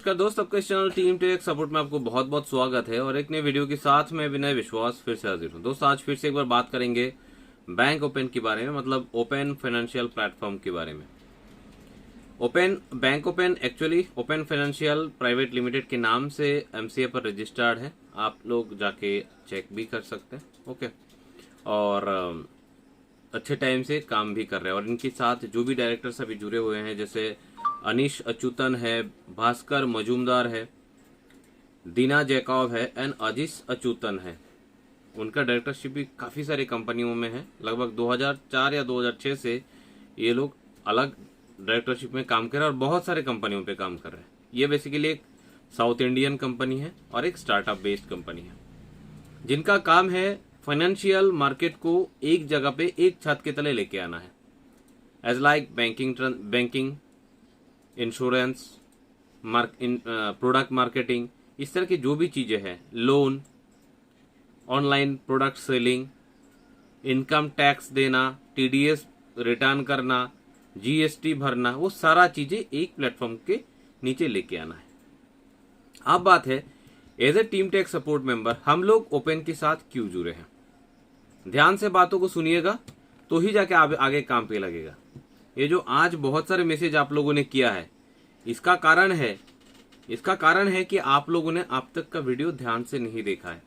नमस्कार दोस्त, आपका इस चैनल टीम टेक सपोर्ट में आपको बहुत बहुत स्वागत है। और एक नए वीडियो के साथ मैं विनय विश्वास फिर से हाजिर हूँ। दोस्त आज फिर से एक बार बात करेंगे बैंक ओपन के बारे में, मतलब ओपन फाइनेंशियल प्लेटफॉर्म के बारे में। Bank open actually open financial private limited के नाम से एमसीए पर रजिस्टर्ड है। आप लोग जाके चेक भी कर सकते हैं। ओके, और अच्छे टाइम से काम भी कर रहे हैं। और इनके साथ जो भी डायरेक्टर्स अभी जुड़े हुए हैं, जैसे अनीश अच्युतन है, भास्कर मजूमदार है, दीना जैकब है एंड अजीज अच्युतन है। उनका डायरेक्टरशिप भी काफी सारी कंपनियों में है। लगभग 2004 या 2006 से ये लोग अलग डायरेक्टरशिप में काम कर रहे हैं और बहुत सारे कंपनियों पे काम कर रहे हैं। ये बेसिकली एक साउथ इंडियन कंपनी है और एक स्टार्टअप बेस्ड कंपनी है, जिनका काम है फाइनेंशियल मार्केट को एक जगह पे एक छत के तले लेके आना है। As like banking, insurance, product marketing, इस तरह की जो भी चीजें हैं, loan, online product selling, income tax देना, टीडीएस रिटर्न करना, जीएसटी भरना, वो सारा चीजें एक प्लेटफॉर्म के नीचे लेके आना है। अब बात है, as a team tech support member हम लोग ओपन के साथ क्यों जुड़े हैं। ध्यान से बातों को सुनिएगा तो ही जाके आगे काम पे लगेगा। ये जो आज बहुत सारे मैसेज आप लोगों ने किया है, इसका कारण है कि आप लोगों ने अब तक का वीडियो ध्यान से नहीं देखा है।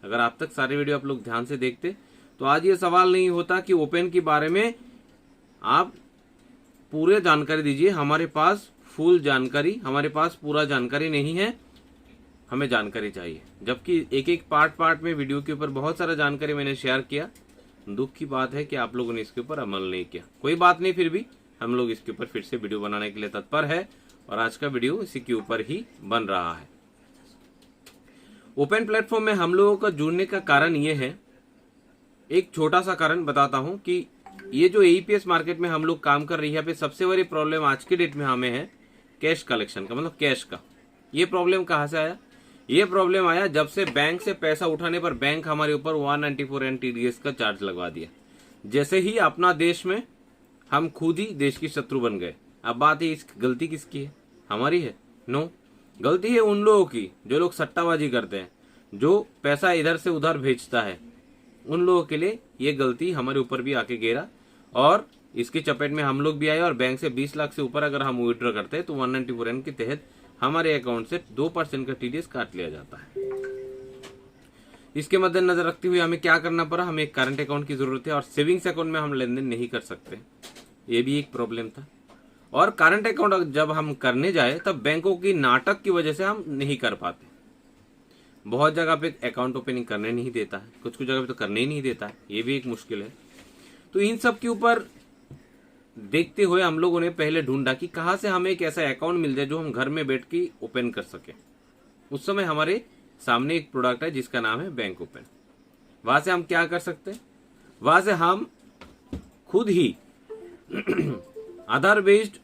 अगर आप तक सारे वीडियो आप लोग ध्यान से देखते तो आज ये सवाल नहीं होता कि ओपन के बारे में आप पूरे जानकारी दीजिए। हमारे पास फुल जानकारी, हमारे पास पूरा जानकारी नहीं है, हमें जानकारी चाहिए। जबकि एक एक पार्ट में वीडियो के ऊपर बहुत सारा जानकारी मैंने शेयर किया। दुख की बात है कि आप लोगों ने इसके ऊपर अमल नहीं किया। कोई बात नहीं, फिर भी हम लोग इसके ऊपर फिर से वीडियो बनाने के लिए तत्पर है और आज का वीडियो इसी के ऊपर ही बन रहा है। ओपन प्लेटफॉर्म में हम लोगों का जुड़ने का कारण ये है, एक छोटा सा कारण बताता हूं कि ये जो एईपीएस मार्केट में हम लोग काम कर रही है, यहाँ पे सबसे बड़ी प्रॉब्लम आज की डेट में हमें है कैश कलेक्शन का, मतलब कैश का। ये प्रॉब्लम कहाँ से आया? ये प्रॉब्लम आया जब से बैंक से पैसा उठाने पर बैंक हमारे ऊपर 194 टीडीएस का चार्ज लगवा दिया। जैसे ही अपना देश में हम खुद ही देश की शत्रु बन गए। अब बात है, इस गलती किसकी है? हमारी है? नो, गलती है उन लोगों की जो लोग सट्टाबाजी करते हैं, जो पैसा इधर से उधर भेजता है। उन लोगों के लिए ये गलती हमारे ऊपर भी आके गिरा और इसकी चपेट में हम लोग भी आए। और बैंक से 20 लाख से ऊपर अगर हम विड्रॉ करते हैं तो 194 के तहत हमारे अकाउंट से 2% का टीडीएस काट लिया जाता है। इसके मद्देनजर रखते हुए हमें क्या करना पड़ा? हमें एक करंट अकाउंट की जरूरत है और सेविंग्स अकाउंट में हम लेन देन नहीं कर सकते। ये भी एक प्रॉब्लम था। और करंट अकाउंट जब हम करने जाए तब बैंकों की नाटक की वजह से हम नहीं कर पाते। बहुत जगह पे अकाउंट ओपनिंग करने नहीं देता है, कुछ जगह पे तो करने ही नहीं देता है। ये भी एक मुश्किल है। तो इन सब के ऊपर देखते हुए हम लोगों ने पहले ढूंढा कि कहां से हमें एक ऐसा अकाउंट मिल जाए जो हम घर में बैठ के ओपन कर सके। उस समय हमारे सामने एक प्रोडक्ट है जिसका नाम है बैंक ओपन। वहां से हम क्या कर सकते हैं? वहां से हम खुद ही आधार बेस्ड,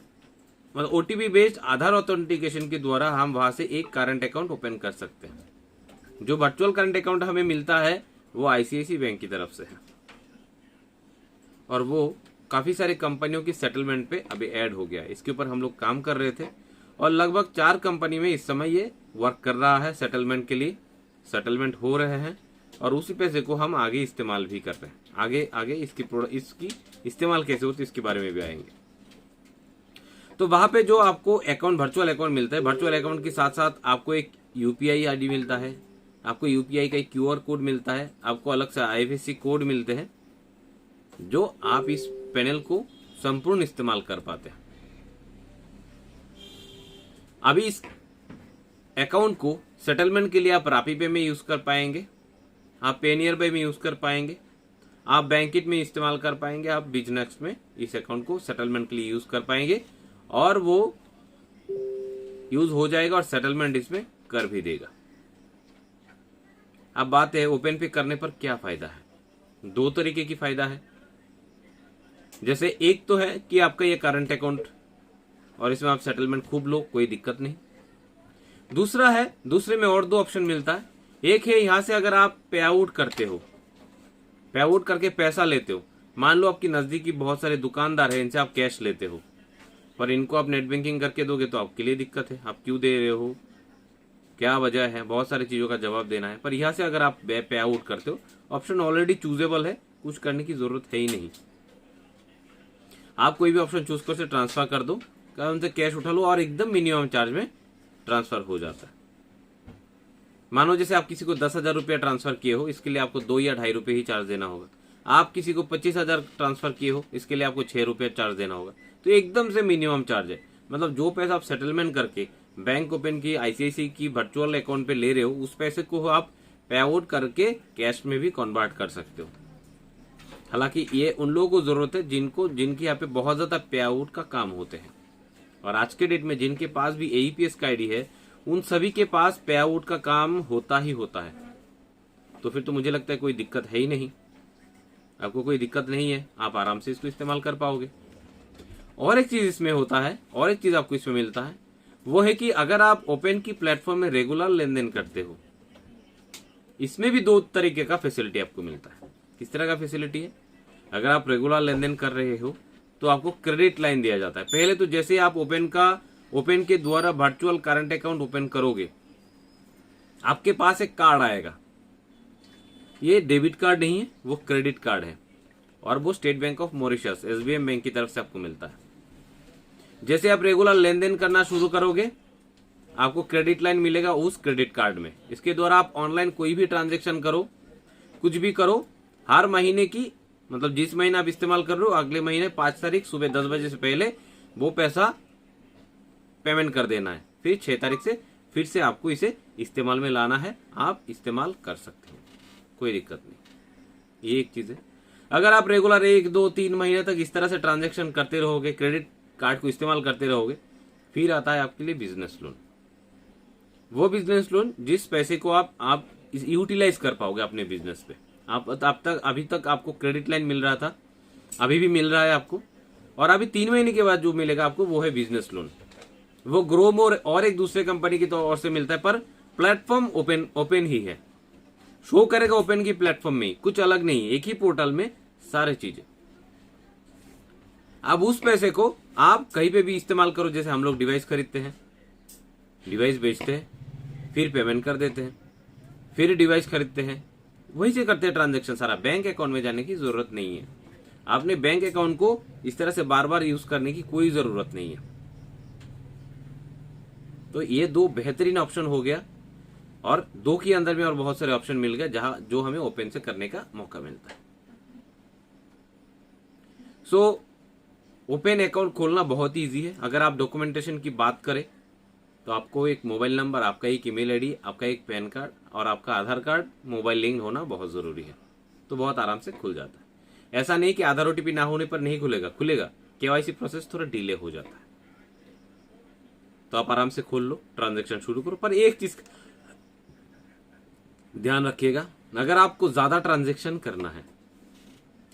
मतलब ओटीपी बेस्ड आधार ऑथेंटिकेशन के द्वारा हम वहां से एक करंट अकाउंट ओपन कर सकते हैं। जो वर्चुअल करंट अकाउंट हमें मिलता है वो आईसीआईसीआई बैंक की तरफ से है और वो काफी सारी कंपनियों की सेटलमेंट पे अभी ऐड हो गया है। इसके ऊपर हम लोग काम कर रहे थे और लगभग 4 कंपनी में इस समय ये वर्क कर रहा है। सेटलमेंट के लिए सेटलमेंट हो रहे हैं और उसी पैसे को हम आगे इस्तेमाल भी कर रहे हैं। आगे इसकी इस्तेमाल कैसे होती है इसके बारे में भी आएंगे। तो वहां पे जो आपको अकाउंट, वर्चुअल अकाउंट मिलता है, वर्चुअल अकाउंट के साथ साथ आपको एक यूपीआई आईडी मिलता है, आपको यूपीआई का एक क्यूआर कोड मिलता है, आपको अलग से आईएफएससी कोड मिलते हैं, जो आप इस पैनल को संपूर्ण इस्तेमाल कर पाते हैं। अभी इस अकाउंट को सेटलमेंट के लिए आप रापी पे में यूज कर पाएंगे, आप पेनियर पे में यूज कर पाएंगे, आप बैंकिट में इस्तेमाल कर पाएंगे, आप बिजनेस में इस अकाउंट को सेटलमेंट के लिए यूज कर पाएंगे और वो यूज हो जाएगा और सेटलमेंट इसमें कर भी देगा। अब बात है ओपन पे करने पर क्या फायदा है? 2 तरीके की फायदा है। जैसे एक तो है कि आपका ये करंट अकाउंट और इसमें आप सेटलमेंट खूब लो, कोई दिक्कत नहीं। दूसरे में और 2 ऑप्शन मिलता है। एक है यहां से अगर आप पे आउट करते हो, पे आउट करके पैसा लेते हो, मान लो आपकी नजदीकी बहुत सारे दुकानदार हैं, इनसे आप कैश लेते हो पर इनको आप नेट बैंकिंग करके दोगे तो आपके लिए दिक्कत है, आप क्यों दे रहे हो, क्या वजह है, बहुत सारी चीज़ों का जवाब देना है। पर यहाँ से अगर आप पे आउट करते हो, ऑप्शन ऑलरेडी चूजेबल है, कुछ करने की जरूरत है ही नहीं। आप कोई भी ऑप्शन चूज कर से ट्रांसफर कर दो, उनसे कैश उठा लो और एकदम मिनिमम चार्ज में ट्रांसफर हो जाता है। मानो जैसे आप किसी को 10,000 रुपया ट्रांसफर किए हो, इसके लिए आपको 2 या 2.5 रुपये ही चार्ज देना होगा। आप किसी को 25,000 ट्रांसफर किए हो, इसके लिए आपको 6 रुपये चार्ज देना होगा। तो एकदम से मिनिमम चार्ज है। मतलब जो पैसा आप सेटलमेंट करके बैंक ओपन की आईसीआईसीआई की वर्चुअल अकाउंट पे ले रहे हो, उस पैसे को आप पे आउट करके कैश में भी कन्वर्ट कर सकते हो। हालांकि ये उन लोगों को जरूरत है जिनकी यहाँ पे बहुत ज्यादा पे आउट का काम होते हैं, और आज के डेट में जिनके पास भी एईपीएस का आईडी है, उन सभी के पास पे आउट का काम होता ही होता है। तो फिर तो मुझे लगता है कोई दिक्कत है ही नहीं, आपको कोई दिक्कत नहीं है, आप आराम से इसको इस्तेमाल कर पाओगे। और एक चीज इसमें होता है, और एक चीज आपको इसमें मिलता है, वो है कि अगर आप ओपन की प्लेटफॉर्म में रेगुलर लेन देन करते हो, इसमें भी 2 तरीके का फैसिलिटी आपको मिलता है। किस तरह का फैसिलिटी है? अगर आप रेगुलर लेन देन कर रहे हो तो आपको क्रेडिट लाइन दिया जाता है। पहले तो जैसे आप ओपन के द्वारा वर्चुअल करंट अकाउंट ओपन करोगे, आपके पास एक कार्ड आएगा। ये डेबिट कार्ड नहीं है, वो क्रेडिट कार्ड है, और वो state bank of Mauritius SBM bank की तरफ से आपको मिलता है। जैसे आप रेगुलर लेन देन करना शुरू करोगे, आपको क्रेडिट लाइन मिलेगा उस क्रेडिट कार्ड में। इसके द्वारा आप ऑनलाइन कोई भी ट्रांजेक्शन करो, कुछ भी करो, हर महीने की, मतलब जिस महीने आप इस्तेमाल कर रहे हो, अगले महीने 5 तारीख सुबह 10 बजे से पहले वो पैसा पेमेंट कर देना है। फिर 6 तारीख से फिर से आपको इसे इस्तेमाल में लाना है, आप इस्तेमाल कर सकते हो, कोई दिक्कत नहीं। ये एक चीज है। अगर आप रेगुलर 1, 2, 3 महीने तक इस तरह से ट्रांजेक्शन करते रहोगे, क्रेडिट कार्ड को इस्तेमाल करते रहोगे, फिर आता है आपके लिए बिजनेस लोन। वो बिजनेस लोन जिस पैसे को आप यूटिलाइज कर पाओगे अपने बिजनेस पे। अभी तक आपको क्रेडिट लाइन मिल रहा था, अभी भी मिल रहा है आपको, और अभी 3 महीने के बाद जो मिलेगा आपको वो है बिजनेस लोन। वो ग्रो मोर और एक दूसरे कंपनी की तो और से मिलता है, पर प्लेटफॉर्म ओपन ही है, शो करेगा ओपन की प्लेटफॉर्म में, कुछ अलग नहीं, एक ही पोर्टल में सारे चीजें। अब उस पैसे को आप कहीं पे भी इस्तेमाल करो। जैसे हम लोग डिवाइस खरीदते हैं, डिवाइस बेचते हैं, फिर पेमेंट कर देते हैं, फिर डिवाइस खरीदते हैं, वही से करते हैं ट्रांजेक्शन सारा। बैंक अकाउंट में जाने की जरूरत नहीं है, आपने बैंक अकाउंट को इस तरह से बार बार यूज करने की कोई जरूरत नहीं है। तो ये 2 बेहतरीन ऑप्शन हो गया, और 2 के अंदर में और बहुत सारे ऑप्शन मिल गए जो हमें ओपन से करने का मौका मिलता है। सो ओपन अकाउंट खोलना बहुत ही ईजी है। अगर आप डॉक्यूमेंटेशन की बात करें तो आपको एक मोबाइल नंबर, आपका एक ईमेल आईडी, आपका एक पैन कार्ड और आपका आधार कार्ड मोबाइल लिंक होना बहुत जरूरी है, तो बहुत आराम से खुल जाता है। ऐसा नहीं कि आधार ओटीपी ना होने पर नहीं खुलेगा, केवाईसी प्रोसेस थोड़ा डिले हो जाता है। तो आप आराम से खोल लो, ट्रांजेक्शन शुरू करो। पर एक चीज ध्यान रखिएगा, अगर आपको ज्यादा ट्रांजेक्शन करना है,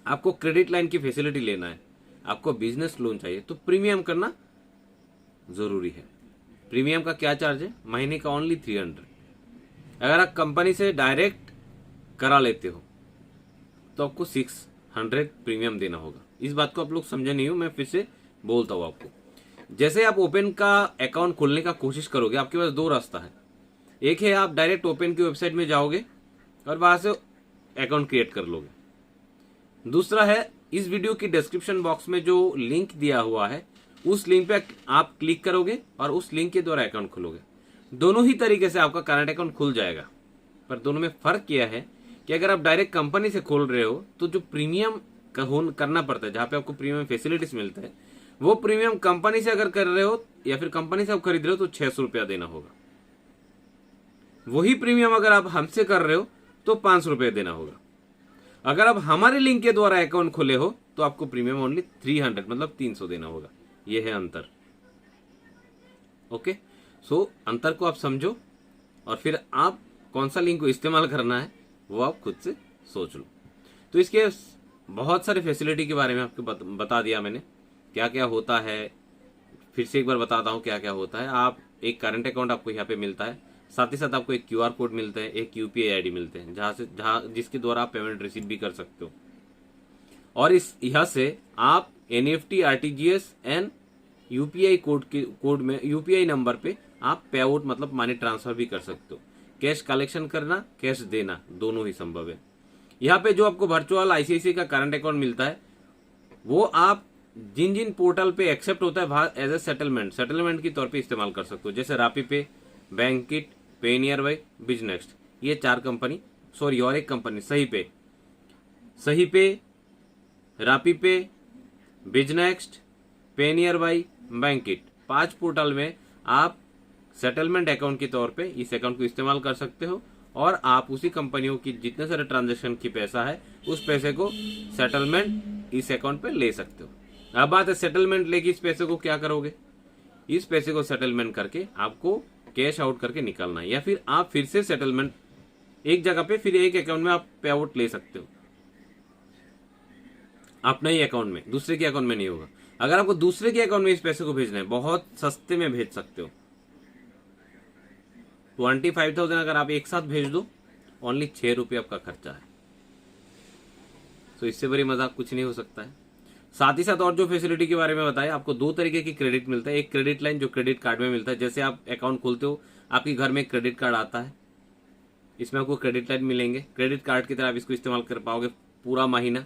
आपको क्रेडिट लाइन की फैसिलिटी लेना है, आपको बिजनेस लोन चाहिए, तो प्रीमियम करना जरूरी है। प्रीमियम का क्या चार्ज है? महीने का ओनली 300। अगर आप कंपनी से डायरेक्ट करा लेते हो तो आपको 600 प्रीमियम देना होगा। इस बात को आप लोग समझे नहीं हो, मैं फिर से बोलता हूं आपको। जैसे आप ओपन का अकाउंट खोलने का कोशिश करोगे, आपके पास 2 रास्ता है। एक है आप डायरेक्ट ओपन की वेबसाइट में जाओगे और वहां से अकाउंट क्रिएट कर लोगे। दूसरा है इस वीडियो की डिस्क्रिप्शन बॉक्स में जो लिंक दिया हुआ है, उस लिंक पे आप क्लिक करोगे और उस लिंक के द्वारा अकाउंट खोलोगे। दोनों ही तरीके से आपका करंट अकाउंट खुल जाएगा, पर दोनों में फर्क यह है कि अगर आप डायरेक्ट कंपनी से खोल रहे हो तो जो प्रीमियम करना पड़ता है, जहां पे आपको प्रीमियम फैसिलिटीज मिलता है, वो प्रीमियम कंपनी से अगर कर रहे हो या फिर कंपनी से आप खरीद रहे हो तो 600 रुपया देना होगा। वही प्रीमियम अगर आप हमसे कर रहे हो तो 500 रुपये देना होगा। अगर आप हमारे लिंक के द्वारा अकाउंट खोले हो तो आपको प्रीमियम ओनली 300 मतलब 300 देना होगा। यह है अंतर। ओके, सो अंतर को आप समझो और फिर आप कौन सा लिंक को इस्तेमाल करना है वो आप खुद से सोच लो। तो इसके बहुत सारे फैसिलिटी के बारे में आपको बता दिया मैंने, क्या क्या होता है। फिर से एक बार बताता हूँ क्या क्या होता है। आप एक करंट अकाउंट आपको यहाँ पे मिलता है, साथ ही साथ आपको एक QR कोड मिलता है, एक UPI ID मिलते हैं जिसके द्वारा आप पेमेंट रिसीव भी कर सकते हो। और यहाँ से आप NFT, RTGS and UPI code में यूपीआई नंबर पे आप पे आउट मतलब मनी ट्रांसफर भी कर सकते हो। कैश कलेक्शन करना, कैश देना, दोनों ही संभव है। यहाँ पे जो आपको वर्चुअल आईसीआईसीआई का करंट अकाउंट मिलता है वो आप जिन जिन पोर्टल पे एक्सेप्ट होता है वहां एज ए सेटलमेंट के तौर पे इस्तेमाल कर सकते हो। जैसे रापी पे, बैंकिट, पे नियर बाई, बिजनेक्स्ट, ये 4 कंपनी, सॉरी और एक कंपनी सही पे, रापी पे, बिजनेक्स्ट, पे नियर बाई, बैंकिट, 5 पोर्टल में आप सेटलमेंट अकाउंट के तौर पे इस अकाउंट को इस्तेमाल कर सकते हो और आप उसी कंपनियों की जितने सारे ट्रांजेक्शन की पैसा है उस पैसे को सेटलमेंट इस अकाउंट पे ले सकते हो। अब बात है सेटलमेंट लेके इस पैसे को क्या करोगे। इस पैसे को सेटलमेंट करके आपको कैश आउट करके निकालना है, या फिर आप फिर से सेटलमेंट एक जगह पे फिर एक अकाउंट में आप पे आउट ले सकते हो अपने ही अकाउंट में, दूसरे के अकाउंट में नहीं होगा। अगर आपको दूसरे के अकाउंट में इस पैसे को भेजना है बहुत सस्ते में भेज सकते हो। 25,000 अगर आप एक साथ भेज दो, ओनली 6 रुपये आपका खर्चा है। तो इससे बड़ी मजाक कुछ नहीं हो सकता है। साथ ही साथ और जो फैसिलिटी के बारे में बताया, आपको 2 तरीके की क्रेडिट मिलता है। एक क्रेडिट लाइन जो क्रेडिट कार्ड में मिलता है, जैसे आप अकाउंट खोलते हो आपके घर में एक क्रेडिट कार्ड आता है, इसमें आपको क्रेडिट लाइन मिलेंगे। क्रेडिट कार्ड की तरह आप इसको इस्तेमाल कर पाओगे पूरा महीना।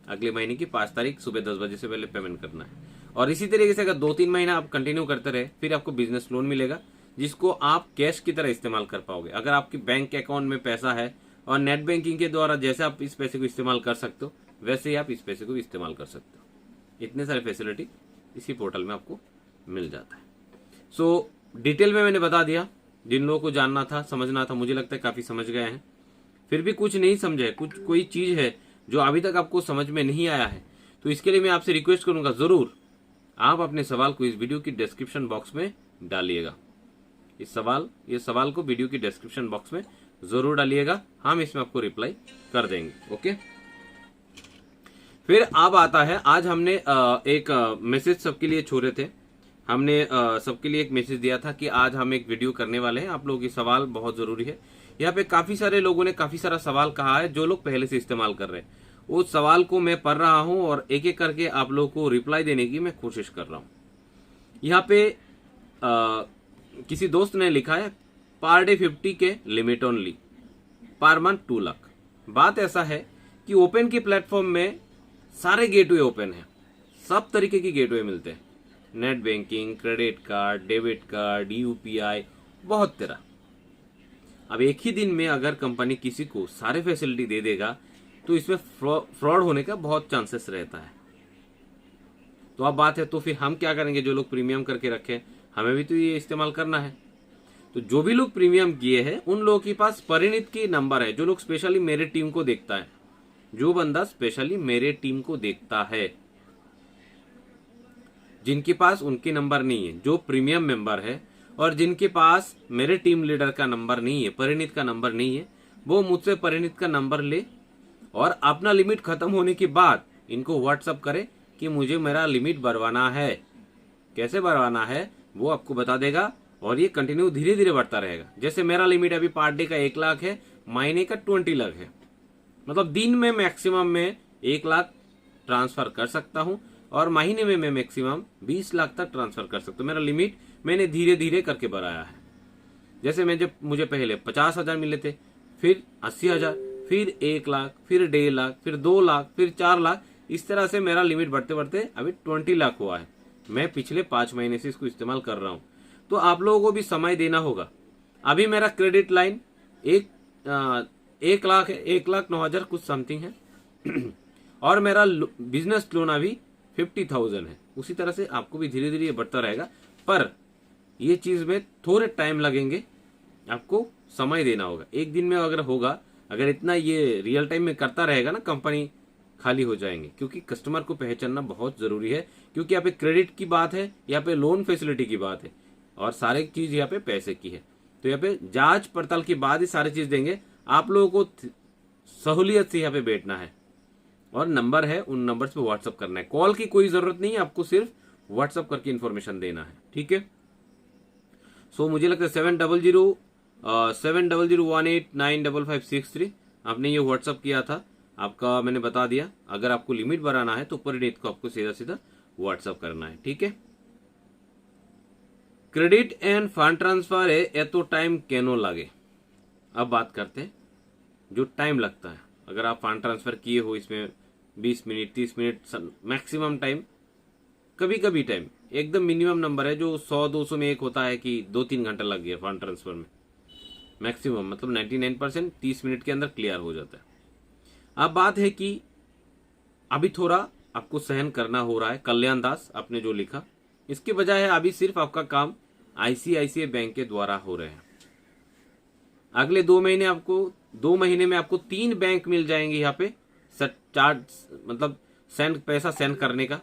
अगले महीने की 5 तारीख सुबह 10 बजे से पहले पेमेंट करना है। और इसी तरीके से अगर 2-3 महीना आप कंटिन्यू करते रहे फिर आपको बिजनेस लोन मिलेगा, जिसको आप कैश की तरह इस्तेमाल कर पाओगे। अगर आपकी बैंक अकाउंट में पैसा है और नेट बैंकिंग के द्वारा जैसे आप इस पैसे को इस्तेमाल कर सकते हो वैसे ही आप इस पैसे को भी इस्तेमाल कर सकते हो। इतने सारे फैसिलिटी इसी पोर्टल में आपको मिल जाता है। सो डिटेल में मैंने बता दिया, जिन लोगों को जानना था, समझना था, मुझे लगता है काफी समझ गए हैं। फिर भी कुछ नहीं समझे, कुछ कोई चीज है जो अभी तक आपको समझ में नहीं आया है, तो इसके लिए मैं आपसे रिक्वेस्ट करूंगा, जरूर आप अपने सवाल को इस वीडियो की डिस्क्रिप्शन बॉक्स में डालिएगा। ये सवाल को वीडियो की डिस्क्रिप्शन बॉक्स में जरूर डालिएगा, हम इसमें आपको रिप्लाई कर देंगे। ओके, फिर अब आता है, आज हमने एक मैसेज सबके लिए छोड़े थे। हमने सबके लिए एक मैसेज दिया था कि आज हम एक वीडियो करने वाले हैं। आप लोगों की सवाल बहुत जरूरी है। यहाँ पे काफी सारे लोगों ने काफी सारा सवाल कहा है जो लोग पहले से इस्तेमाल कर रहे हैं। उस सवाल को मैं पढ़ रहा हूं और एक एक करके आप लोगों को रिप्लाई देने की मैं कोशिश कर रहा हूं। यहाँ पे किसी दोस्त ने लिखा है पर डे 50 के limit only, per month 2 lakh. बात ऐसा है कि ओपन के प्लेटफॉर्म में सारे गेटवे ओपन है, सब तरीके की गेटवे मिलते हैं, net banking, credit card, debit card, UPI, बहुत तरह। अब एक ही दिन में अगर कंपनी किसी को सारे फैसिलिटी दे देगा तो इसमें फ्रॉड होने का बहुत चांसेस रहता है। तो अब बात है, तो फिर हम क्या करेंगे? जो लोग प्रीमियम करके रखे हमें भी तो ये इस्तेमाल करना है। तो जो भी लोग प्रीमियम किए हैं उन लोगों के पास परिणीत की नंबर है, जो लोग स्पेशली मेरे टीम को देखता है, जो बंदा स्पेशली मेरे टीम को देखता है, जिनके पास उनके नंबर नहीं है, जो प्रीमियम मेंबर है और जिनके पास मेरे टीम लीडर का नंबर नहीं है, परिणीत का नंबर नहीं है, वो मुझसे परिणीत का नंबर ले और अपना लिमिट खत्म होने के बाद इनको व्हाट्सअप करे कि मुझे मेरा लिमिट बढ़वाना है। कैसे बढ़वाना है वो आपको बता देगा और ये कंटिन्यू धीरे धीरे बढ़ता रहेगा। जैसे मेरा लिमिट अभी पर डे का 1 लाख है, महीने का 20 लाख है, मतलब दिन में मैक्सिमम में 1 लाख ट्रांसफर कर सकता हूं और महीने में मैं मैक्सिमम 20 लाख तक ट्रांसफर कर सकता हूं। मेरा लिमिट मैंने धीरे धीरे करके बढ़ाया है। जैसे मुझे पहले 50,000 मिले थे, फिर 80,000, फिर 1 लाख, फिर 1.5 लाख, फिर 2 लाख, फिर 4 लाख, इस तरह से मेरा लिमिट बढ़ते बढ़ते अभी 20 लाख हुआ है। मैं पिछले 5 महीने से इसको इस्तेमाल कर रहा हूं। तो आप लोगों को भी समय देना होगा। अभी मेरा क्रेडिट लाइन 1 लाख है, 1,09,000 कुछ समथिंग है और मेरा बिजनेस लोन अभी 50,000 है। उसी तरह से आपको भी धीरे धीरे बढ़ता रहेगा, पर ये चीज में थोड़े टाइम लगेंगे, आपको समय देना होगा। एक दिन में अगर होगा, अगर इतना ये रियल टाइम में करता रहेगा ना, कंपनी खाली हो जाएंगे, क्योंकि कस्टमर को पहचानना बहुत जरूरी है। क्योंकि यहाँ पे क्रेडिट की बात है, यहाँ पे लोन फैसिलिटी की बात है और सारे चीज यहाँ पे पैसे की है। तो यहाँ पे जांच पड़ताल के बाद ही सारी चीज देंगे। आप लोगों को सहूलियत से यहाँ पे बैठना है और नंबर है, उन नंबर पे व्हाट्सअप करना है। कॉल की कोई जरूरत नहीं है, आपको सिर्फ व्हाट्सअप करके इन्फॉर्मेशन देना है, ठीक है। सो मुझे लगता है 7001895563 आपने ये व्हाट्सअप किया था, आपका मैंने बता दिया। अगर आपको लिमिट बढ़ाना है तो परिणीत को आपको सीधा सीधा व्हाट्सअप करना है, ठीक है। क्रेडिट एंड फंड ट्रांसफर है ये तो टाइम केनो लगे। अब बात करते हैं जो टाइम लगता है। अगर आप फंड ट्रांसफर किए हो इसमें 20 मिनट 30 मिनट मैक्सिमम टाइम, कभी कभी टाइम एकदम मिनिमम नंबर है जो 100-200 में एक होता है कि 2-3 घंटा लग गया फंड ट्रांसफर में। मैक्सिमम मतलब 99% 30 मिनट के अंदर क्लियर हो जाता है। अब बात है कि अभी थोड़ा आपको सहन करना हो रहा है। कल्याण दास आपने जो लिखा, इसके बजाय है अभी सिर्फ आपका काम आईसीआईसीआई बैंक के द्वारा हो रहे हैं। अगले 2 महीने में आपको 3 बैंक मिल जाएंगे यहाँ पे चार्ज, मतलब पैसा सेंड करने का।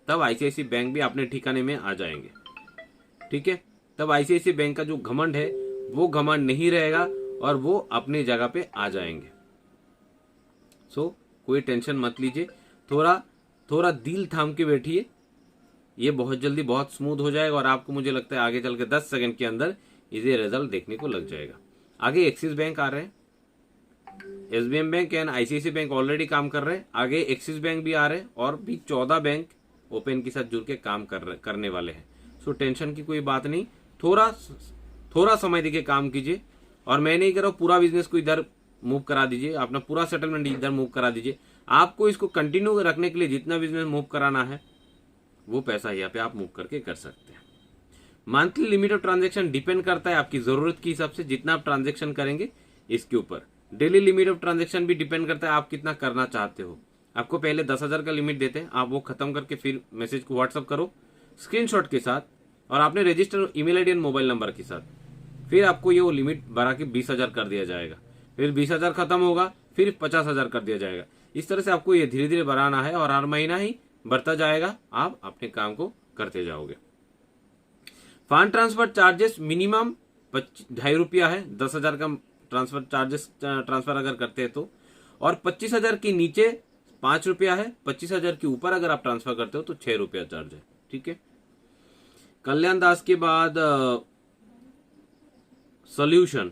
तब आईसीआईसीआई बैंक भी अपने ठिकाने में आ जाएंगे। ठीक है, तब आईसीआईसीआई बैंक का जो घमंड है वो घमंड नहीं रहेगा और वो अपनी जगह पे आ जाएंगे। कोई टेंशन मत लीजिए, थोड़ा दिल थाम के बैठिए। ये बहुत जल्दी बहुत स्मूथ हो जाएगा और आपको मुझे लगता है आगे चल के 10 सेकंड के अंदर इसे रिजल्ट देखने को लग जाएगा। आगे एक्सिस बैंक आ रहे हैं, SBM bank and ICICI bank already काम कर रहे हैं। आगे एक्सिस बैंक भी आ रहे हैं और भी 14 बैंक ओपन के साथ जुड़ के काम करने वाले हैं। टेंशन की कोई बात नहीं, थोड़ा समय देके काम कीजिए। और मैं नहीं कह रहा हूं पूरा बिजनेस को इधर मूव करा दीजिए, अपना पूरा सेटलमेंट इधर मूव करा दीजिए। आपको इसको कंटिन्यू रखने के लिए जितना बिजनेस मूव कराना है वो पैसा यहाँ पे आप मूव करके कर सकते हैं। Monthly limit of transaction depend करता है आपकी जरूरत के हिसाब से, जितना आप ट्रांजेक्शन करेंगे इसके ऊपर। डेली लिमिट ऑफ ट्रांजेक्शन भी डिपेंड करता है आप कितना करना चाहते हो। आपको पहले 10,000 का लिमिट देते हैं, आप वो खत्म करके फिर मैसेज को व्हाट्सअप करो स्क्रीनशॉट के साथ और आपने register email ID and mobile number के साथ, फिर आपको ये वो लिमिट बढ़ा के 20,000 कर दिया जाएगा। फिर 20,000 खत्म होगा, फिर 50,000 कर दिया जाएगा। इस तरह से आपको ये धीरे धीरे बढ़ाना है और हर महीना ही बढ़ता जाएगा, आप अपने काम को करते जाओगे। फंड ट्रांसफर चार्जेस मिनिमम 2.5 रुपया है। 10,000 का ट्रांसफर चार्जेस ट्रांसफर अगर करते हैं तो, और 25,000 के नीचे 5 रुपया है। 25,000 के ऊपर अगर आप ट्रांसफर करते हो तो 6 रुपया चार्ज है। ठीक है, कल्याण दास के बाद सोल्यूशन।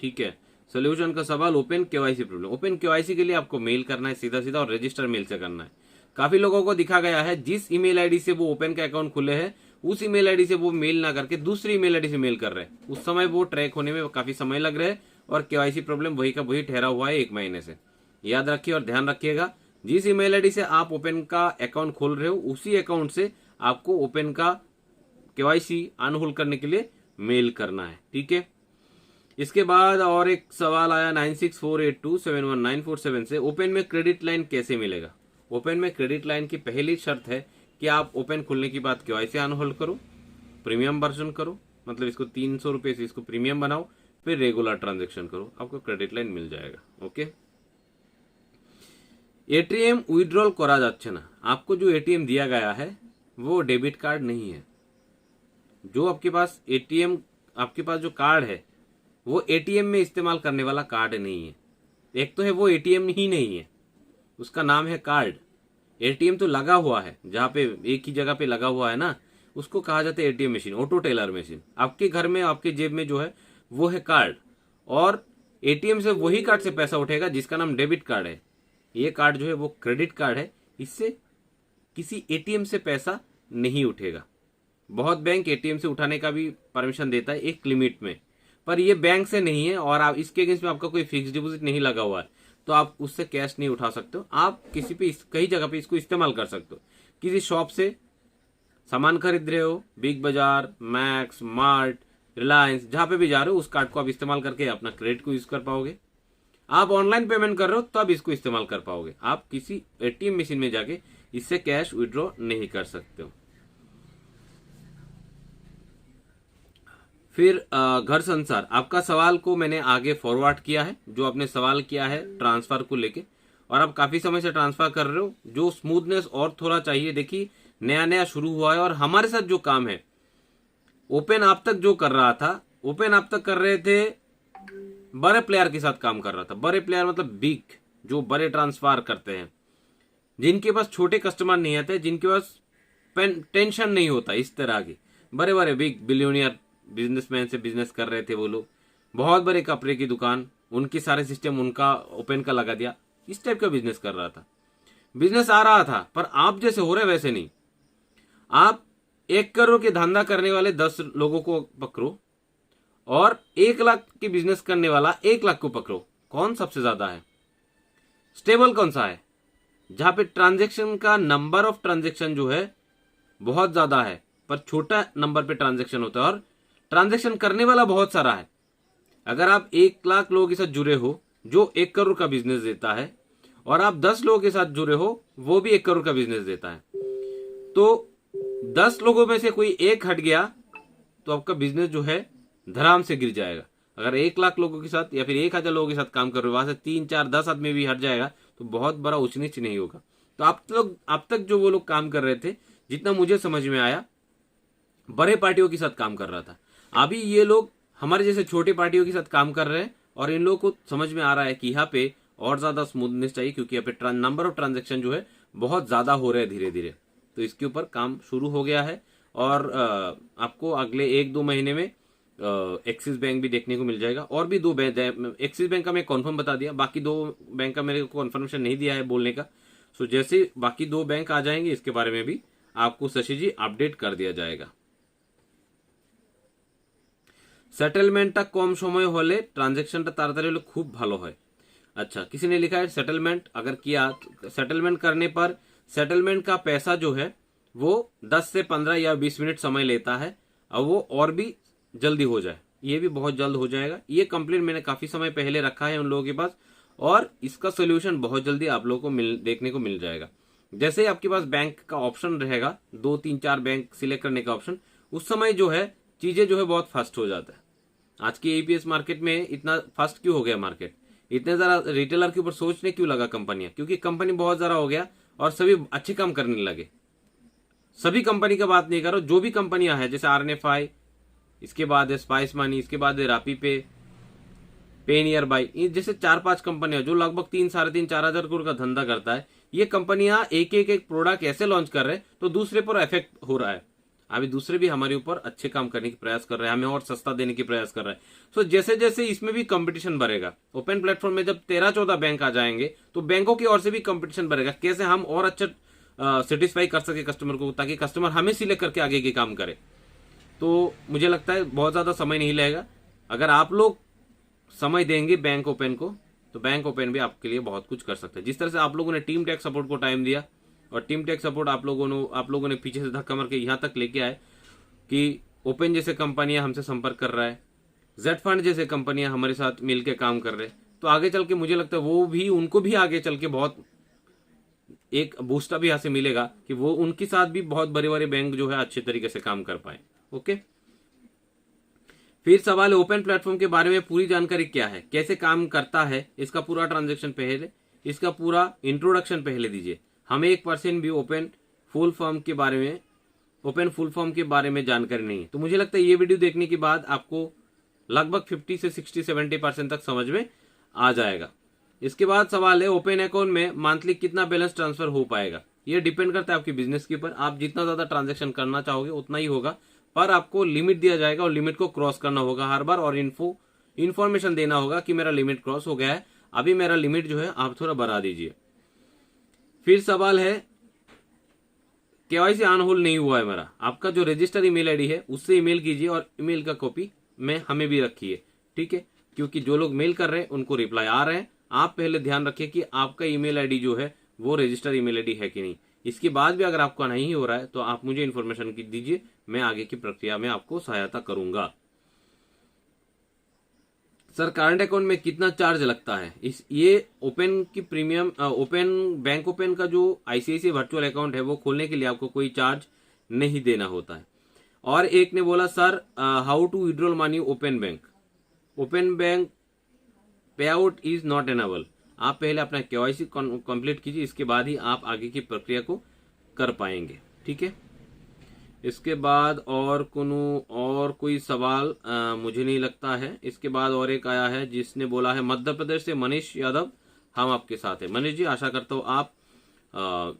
ठीक है, सोल्यूशन का सवाल open KYC problem. Open KYC के लिए आपको मेल करना है सीधा सीधा और रजिस्टर मेल से करना है। काफी लोगों को दिखा गया है जिस ईमेल आईडी से वो ओपन का अकाउंट खुले हैं उस ईमेल आईडी से वो मेल ना करके दूसरी ईमेल आईडी से मेल कर रहे हैं। उस समय वो ट्रैक होने में काफी समय लग रहा है और केवाईसी प्रॉब्लम वही का वही ठहरा हुआ है 1 महीने से। याद रखिए और ध्यान रखिएगा, जिस ईमेल आईडी से आप ओपन का अकाउंट खोल रहे हो उसी अकाउंट से आपको ओपन का केवाईसी अनहोल्ड करने के लिए मेल करना है। ठीक है, इसके बाद और एक सवाल आया 9648271947 से, ओपन में क्रेडिट लाइन कैसे मिलेगा। ओपन में क्रेडिट लाइन की पहली शर्त है कि आप ओपन खुलने की बाद केवाईसी अनहोल्ड करो, प्रीमियम वर्जन करो, मतलब इसको 300 रुपए से इसको प्रीमियम बनाओ, फिर रेगुलर ट्रांजेक्शन करो, आपको क्रेडिट लाइन मिल जाएगा। ओके, एटीएम विड्रॉल करा जाच्छे ना। आपको जो एटीएम दिया गया है वो डेबिट कार्ड नहीं है। जो आपके पास एटीएम, आपके पास जो कार्ड है वो एटीएम में इस्तेमाल करने वाला कार्ड नहीं है। एक तो है वो एटीएम ही नहीं है, उसका नाम है कार्ड। एटीएम तो लगा हुआ है, जहां पे एक ही जगह पे लगा हुआ है ना, उसको कहा जाता है ATM machine, auto teller machine. आपके घर में आपके जेब में जो है वो है कार्ड, और एटीएम से वही कार्ड से पैसा उठेगा जिसका नाम डेबिट कार्ड है। ये कार्ड जो है वो क्रेडिट कार्ड है, इससे किसी एटीएम से पैसा नहीं उठेगा। बहुत बैंक एटीएम से उठाने का भी परमिशन देता है एक लिमिट में, पर ये बैंक से नहीं है और आप इसके अगेंस्ट में आपका कोई फिक्स डिपॉजिट नहीं लगा हुआ है, तो आप उससे कैश नहीं उठा सकते हो। आप किसी पे कई जगह पे इसको इस्तेमाल कर सकते हो। किसी शॉप से सामान खरीद रहे हो, बिग बाजार, मैक्स, मार्ट, रिलायंस, जहां पे भी जा रहे हो उस कार्ड को आप इस्तेमाल करके अपना क्रेडिट को यूज कर पाओगे। आप ऑनलाइन पेमेंट कर रहे हो तब इसको इस्तेमाल कर पाओगे। आप किसी एटीएम मशीन में जाके इससे कैश विड्रॉ नहीं कर सकते हो। फिर घर संसार, आपका सवाल को मैंने आगे फॉरवर्ड किया है, जो आपने सवाल किया है ट्रांसफर को लेके, और आप काफी समय से ट्रांसफर कर रहे हो। जो स्मूथनेस और थोड़ा चाहिए, देखिए नया नया शुरू हुआ है और हमारे साथ जो काम है, ओपन आप तक जो कर रहा था, ओपन आप तक कर रहे थे बड़े प्लेयर के साथ काम कर रहा था। बड़े प्लेयर मतलब बिग, जो बड़े ट्रांसफर करते हैं, जिनके पास छोटे कस्टमर नहीं आते, जिनके पास टेंशन नहीं होता। इस तरह के बड़े बड़े बिग बिलियनियर बिजनेसमैन से बिजनेस कर रहे थे वो लोग। बहुत बड़े कपड़े की दुकान, उनके सारे सिस्टम उनका ओपन का लगा दिया। इस टाइप का बिजनेस कर रहा था, बिजनेस आ रहा था, पर आप जैसे हो रहे वैसे नहीं। आप 1 करोड़ के धंधा करने वाले 10 लोगों को पकड़ो और 1 लाख के बिजनेस करने वाला 1 लाख को पकड़ो, कौन सबसे ज्यादा है? स्टेबल कौन सा है? जहां पे ट्रांजेक्शन का नंबर ऑफ ट्रांजेक्शन जो है बहुत ज्यादा है पर छोटा नंबर पे ट्रांजेक्शन होता है और ट्रांजेक्शन करने वाला बहुत सारा है। अगर आप 1 लाख लोगों के साथ जुड़े हो जो 1 करोड़ का बिजनेस देता है और आप 10 लोगों के साथ जुड़े हो वो भी 1 करोड़ का बिजनेस देता है, तो 10 लोगों में से कोई एक हट गया तो आपका बिजनेस जो है धड़ाम से गिर जाएगा। अगर 1 लाख लोगों के साथ या फिर 1000 लोगों के साथ काम कर रहे हो, वहां से 3, 4, 10 आदमी भी हट जाएगा तो बहुत बड़ा ऊंच नीच नहीं होगा। तो अब तक जो वो लोग काम कर रहे थे, जितना मुझे समझ में आया, बड़े पार्टियों के साथ काम कर रहा था। अभी ये लोग हमारे जैसे छोटे पार्टियों के साथ काम कर रहे हैं और इन लोगों को समझ में आ रहा है कि यहाँ पे और ज्यादा स्मूथनेस चाहिए क्योंकि यहाँ पे नंबर ऑफ ट्रांजेक्शन जो है बहुत ज्यादा हो रहे हैं धीरे धीरे। तो इसके ऊपर काम शुरू हो गया है और आपको अगले 1-2 महीने में एक्सिस बैंक भी देखने को मिल जाएगा। और भी 2 बैंक, एक्सिस बैंक का मैं कॉन्फर्म बता दिया, बाकी 2 बैंक का मेरे को कॉन्फर्मेशन नहीं दिया है बोलने का। सो जैसे बाकी 2 बैंक आ जाएंगे इसके बारे में भी आपको शशि जी अपडेट कर दिया जाएगा। সেটেলমেন্টটা কম समय হলে ট্রানজেকশনটা তাড়াতাড়ি হলে খুব ভালো হয়। अच्छा, किसी ने लिखा है सेटलमेंट अगर किया, सेटलमेंट करने पर सेटलमेंट का पैसा जो है वो 10 से 15 या 20 मिनट समय लेता है और वो और भी जल्दी हो जाए, ये भी बहुत जल्द हो जाएगा। ये कंप्लेंट मैंने काफी समय पहले रखा है उन लोगों के पास और इसका सोल्यूशन बहुत जल्दी आप लोगों को देखने को मिल जाएगा। जैसे ही आपके पास बैंक का ऑप्शन रहेगा, 2, 3, 4 बैंक सिलेक्ट करने का ऑप्शन, उस समय जो है चीजें जो है बहुत फास्ट हो जाता है। आज की एपीएस मार्केट में इतना फास्ट क्यों हो गया मार्केट? इतने ज्यादा रिटेलर के ऊपर सोचने क्यों लगा कंपनियां? क्योंकि कंपनी बहुत ज्यादा हो गया और सभी अच्छे काम करने लगे। सभी कंपनी का बात नहीं कर रहा, जो भी कंपनियां हैं जैसे RNFI, इसके बाद है स्पाइस मनी, इसके बाद है रापी पे नियर बाई, जैसे 4-5 कंपनियां जो लगभग 3, 3.5, 4,000 करोड़ का धंधा करता है। ये कंपनियां एक प्रोडक्ट ऐसे लॉन्च कर रहे हैं तो दूसरे पर इफेक्ट हो रहा है। अभी दूसरे भी हमारे ऊपर अच्छे काम करने की प्रयास कर रहे हैं, हमें और सस्ता देने की प्रयास कर रहे हैं। सो जैसे जैसे इसमें भी कंपटीशन बढ़ेगा, ओपन प्लेटफॉर्म में जब 13-14 बैंक आ जाएंगे तो बैंकों की ओर से भी कंपटीशन बढ़ेगा, कैसे हम और अच्छा सेटिस्फाई कर सके कस्टमर को, ताकि कस्टमर हमें सिलेक्ट करके आगे के काम करे। तो मुझे लगता है बहुत ज्यादा समय नहीं लगेगा। अगर आप लोग समय देंगे बैंक ओपन को तो बैंक ओपन भी आपके लिए बहुत कुछ कर सकता है। जिस तरह से आप लोगों ने टीम टेक सपोर्ट को टाइम दिया और टीम टेक सपोर्ट आप लोगों ने पीछे से धक्का मार के यहाँ तक लेके आए कि ओपन जैसे कंपनियां हमसे संपर्क कर रहा है, जेड फंड जैसे कंपनियां हमारे साथ मिलकर काम कर रहे हैं, तो आगे चल के मुझे लगता है उनको भी आगे चल के बहुत एक बूस्टअप यहाँ से मिलेगा कि वो उनके साथ भी बहुत बड़े बड़े बैंक जो है अच्छे तरीके से काम कर पाए। ओके, फिर सवाल है ओपन प्लेटफॉर्म के बारे में पूरी जानकारी क्या है, कैसे काम करता है, इसका पूरा ट्रांजेक्शन पहले, इसका पूरा इंट्रोडक्शन पहले दीजिए। हमें 1% भी ओपन फुल फॉर्म के बारे में जानकारी नहीं है। तो मुझे लगता है ये वीडियो देखने के बाद आपको लगभग 50 से 60-70% तक समझ में आ जाएगा। इसके बाद सवाल है ओपन अकाउंट में मंथली कितना बैलेंस ट्रांसफर हो पाएगा। ये डिपेंड करता है आपके बिजनेस के ऊपर, आप जितना ज्यादा ट्रांजेक्शन करना चाहोगे उतना ही होगा, पर आपको लिमिट दिया जाएगा और लिमिट को क्रॉस करना होगा हर बार और इन्फॉर्मेशन देना होगा कि मेरा लिमिट क्रॉस हो गया है, अभी मेरा लिमिट जो है आप थोड़ा बढ़ा दीजिए। फिर सवाल है केवाईसी ऑन होल्ड नहीं हुआ है मेरा, आपका जो रजिस्टर ईमेल आईडी है उससे ईमेल कीजिए और ईमेल का कॉपी में हमें भी रखिए, ठीक है? क्योंकि जो लोग मेल कर रहे हैं उनको रिप्लाई आ रहे हैं। आप पहले ध्यान रखिए कि आपका ईमेल आईडी जो है वो रजिस्टर ईमेल आईडी है कि नहीं। इसके बाद भी अगर आपका नहीं हो रहा है तो आप मुझे इन्फॉर्मेशन दीजिए, मैं आगे की प्रक्रिया में आपको सहायता करूंगा। सर करंट अकाउंट में कितना चार्ज लगता है? ये ओपन की प्रीमियम बैंक ओपन का जो आईसीआईसीआई वर्चुअल अकाउंट है वो खोलने के लिए आपको कोई चार्ज नहीं देना होता है। और एक ने बोला sir how to withdrawal money open bank pay out is not enable. आप पहले अपना केवाईसी कंप्लीट कीजिए, इसके बाद ही आप आगे की प्रक्रिया को कर पाएंगे, ठीक है? इसके बाद और कोई सवाल मुझे नहीं लगता है। इसके बाद और एक आया है जिसने बोला है मध्य प्रदेश से मनीष यादव, हम आपके साथ हैं। मनीष जी, आशा करता हूँ आप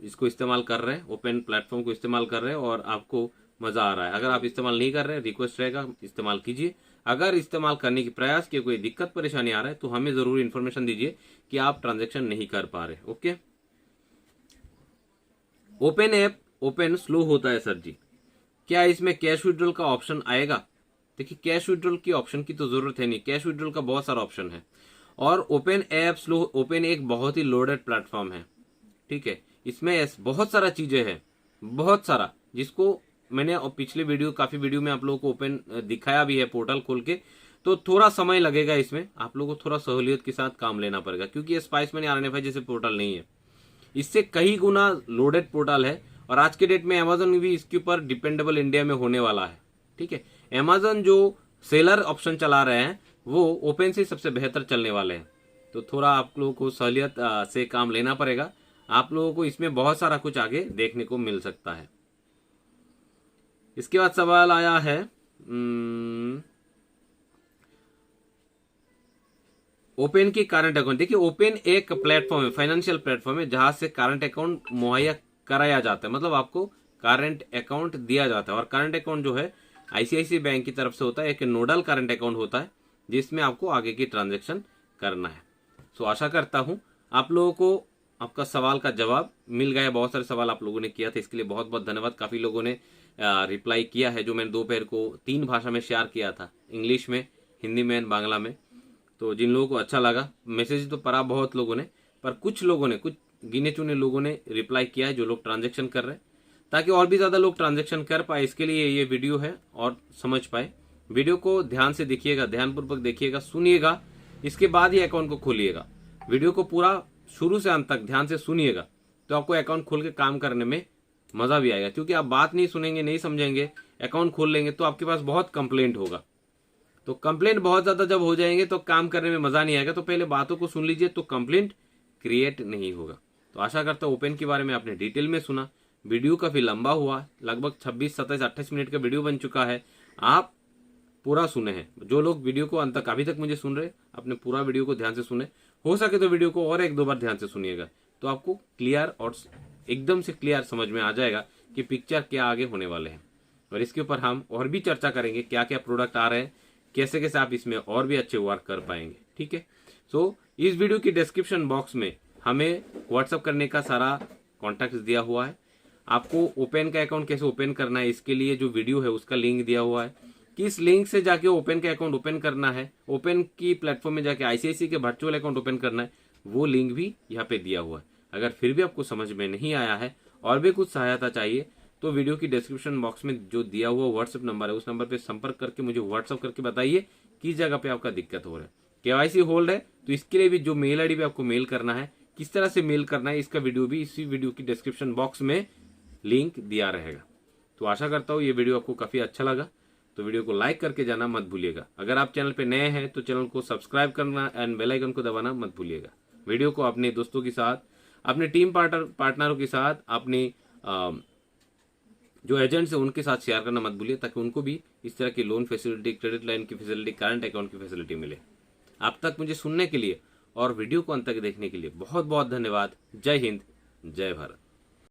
इसको इस्तेमाल कर रहे हैं, ओपन प्लेटफॉर्म को इस्तेमाल कर रहे हैं और आपको मजा आ रहा है। अगर आप इस्तेमाल नहीं कर रहे हैं, रिक्वेस्ट रहेगा इस्तेमाल कीजिए। अगर इस्तेमाल करने की प्रयास की कोई दिक्कत परेशानी आ रहा है तो हमें जरूर इन्फॉर्मेशन दीजिए कि आप ट्रांजेक्शन नहीं कर पा रहे। Okay, open app open slow होता है सर जी, क्या इसमें कैश विड्रॉल का ऑप्शन आएगा? देखिए कैश विड्रॉल की ऑप्शन की तो जरूरत है नहीं, कैश विड्रॉल का बहुत सारा ऑप्शन है। और ओपन एप्स ओपन एक बहुत ही लोडेड प्लेटफॉर्म है, ठीक है। इसमें बहुत सारा चीजें हैं, बहुत सारा, जिसको मैंने और पिछले वीडियो काफी वीडियो में आप लोगों को ओपन दिखाया भी है पोर्टल खोल के। तो थोड़ा समय लगेगा, इसमें आप लोगों को थोड़ा सहूलियत के साथ काम लेना पड़ेगा, क्योंकि ये स्पाइस मनी RNFI जैसे पोर्टल नहीं है, इससे कई गुना लोडेड पोर्टल है। और आज के डेट में अमेजन भी इसके ऊपर डिपेंडेबल इंडिया में होने वाला है, ठीक है। अमेजन जो सेलर ऑप्शन चला रहे हैं वो ओपन से सबसे बेहतर चलने वाले हैं। तो थोड़ा आप लोगों को सहूलियत से काम लेना पड़ेगा, आप लोगों को इसमें बहुत सारा कुछ आगे देखने को मिल सकता है। इसके बाद सवाल आया है ओपन की करंट अकाउंट। देखिए ओपन एक प्लेटफॉर्म है, फाइनेंशियल प्लेटफॉर्म है, जहां से करंट अकाउंट मुहैया कराया जाता है, मतलब आपको करंट अकाउंट दिया जाता है। और करंट अकाउंट जो है ICICI बैंक की तरफ से होता है, एक नोडल करंट अकाउंट होता है जिसमें आपको आगे की ट्रांजेक्शन करना है। सो आशा करता हूं आप लोगों को आपका सवाल का जवाब मिल गया। बहुत सारे सवाल आप लोगों ने किया था, इसके लिए बहुत बहुत धन्यवाद। काफी लोगों ने रिप्लाई किया है, जो मैंने दोपहर को 3 भाषा में शेयर किया था, इंग्लिश में, हिंदी में, बांग्ला में। तो जिन लोगों को अच्छा लगा, मैसेज तो पढ़ा बहुत लोगों ने, पर कुछ लोगों ने, कुछ गिने चुने लोगों ने रिप्लाई किया है, जो लोग ट्रांजेक्शन कर रहे हैं, ताकि और भी ज्यादा लोग ट्रांजेक्शन कर पाए, इसके लिए ये वीडियो है और समझ पाए। वीडियो को ध्यान से देखिएगा, ध्यानपूर्वक देखिएगा, सुनिएगा, इसके बाद ही अकाउंट को खोलिएगा। वीडियो को पूरा शुरू से अंत तक ध्यान से सुनिएगा, तो आपको अकाउंट खोल के काम करने में मजा भी आएगा। क्योंकि आप बात नहीं सुनेंगे, नहीं समझेंगे, अकाउंट खोल लेंगे तो आपके पास बहुत कंप्लेंट होगा। तो कंप्लेंट बहुत ज्यादा जब हो जाएंगे तो काम करने में मजा नहीं आएगा। तो पहले बातों को सुन लीजिए, तो कंप्लेंट क्रिएट नहीं होगा। तो आशा करता हूं ओपन के बारे में आपने डिटेल में सुना। वीडियो काफी लंबा हुआ, लगभग 26, 27, 28 मिनट का वीडियो बन चुका है। आप पूरा सुने हैं, जो लोग वीडियो को अंत तक अभी तक मुझे सुन रहे, अपने पूरा वीडियो को ध्यान से सुने। हो सके तो वीडियो को और 1-2 बार ध्यान से सुनिएगा, तो आपको क्लियर और एकदम से क्लियर समझ में आ जाएगा कि पिक्चर क्या आगे होने वाले हैं। और इसके ऊपर हम और भी चर्चा करेंगे, क्या क्या प्रोडक्ट आ रहे हैं, कैसे कैसे आप इसमें और भी अच्छे वर्क कर पाएंगे, ठीक है। सो इस वीडियो की डिस्क्रिप्शन बॉक्स में हमें व्हाट्सअप करने का सारा कॉन्टैक्ट दिया हुआ है। आपको ओपन का अकाउंट कैसे ओपन करना है, इसके लिए जो वीडियो है उसका लिंक दिया हुआ है। किस लिंक से जाके ओपन का अकाउंट ओपन करना है, ओपन की प्लेटफॉर्म में जाके ICICI के वर्चुअल अकाउंट ओपन करना है, वो लिंक भी यहाँ पे दिया हुआ है। अगर फिर भी आपको समझ में नहीं आया है और भी कुछ सहायता चाहिए, तो वीडियो की डिस्क्रिप्शन बॉक्स में जो दिया हुआ व्हाट्सएप नंबर है, उस नंबर पे संपर्क करके मुझे व्हाट्सएप करके बताइए किस जगह पे आपका दिक्कत हो रहा है। KYC होल्ड है, तो इसके लिए भी जो मेल ID पे आपको मेल करना है, किस तरह से मेल करना है, इसका वीडियो भी इसी वीडियो की डिस्क्रिप्शन बॉक्स में लिंक दिया रहेगा। तो आशा करता हूँ ये वीडियो आपको काफी अच्छा लगा, तो वीडियो को लाइक करके जाना मत भूलिएगा। अगर आप चैनल पे नए हैं तो चैनल को सब्सक्राइब करना एंड बेल आइकन को दबाना मत भूलिएगा। वीडियो को अपने दोस्तों के साथ, अपने टीम पार्टनरों के साथ, अपनी जो एजेंट्स है उनके साथ शेयर करना मत भूलिए, ताकि उनको भी इस तरह की लोन फैसिलिटी, क्रेडिट लाइन की फैसिलिटी, करंट अकाउंट की फैसिलिटी मिले। अब तक मुझे सुनने के लिए और वीडियो को अंत तक देखने के लिए बहुत बहुत धन्यवाद। जय हिंद, जय भारत।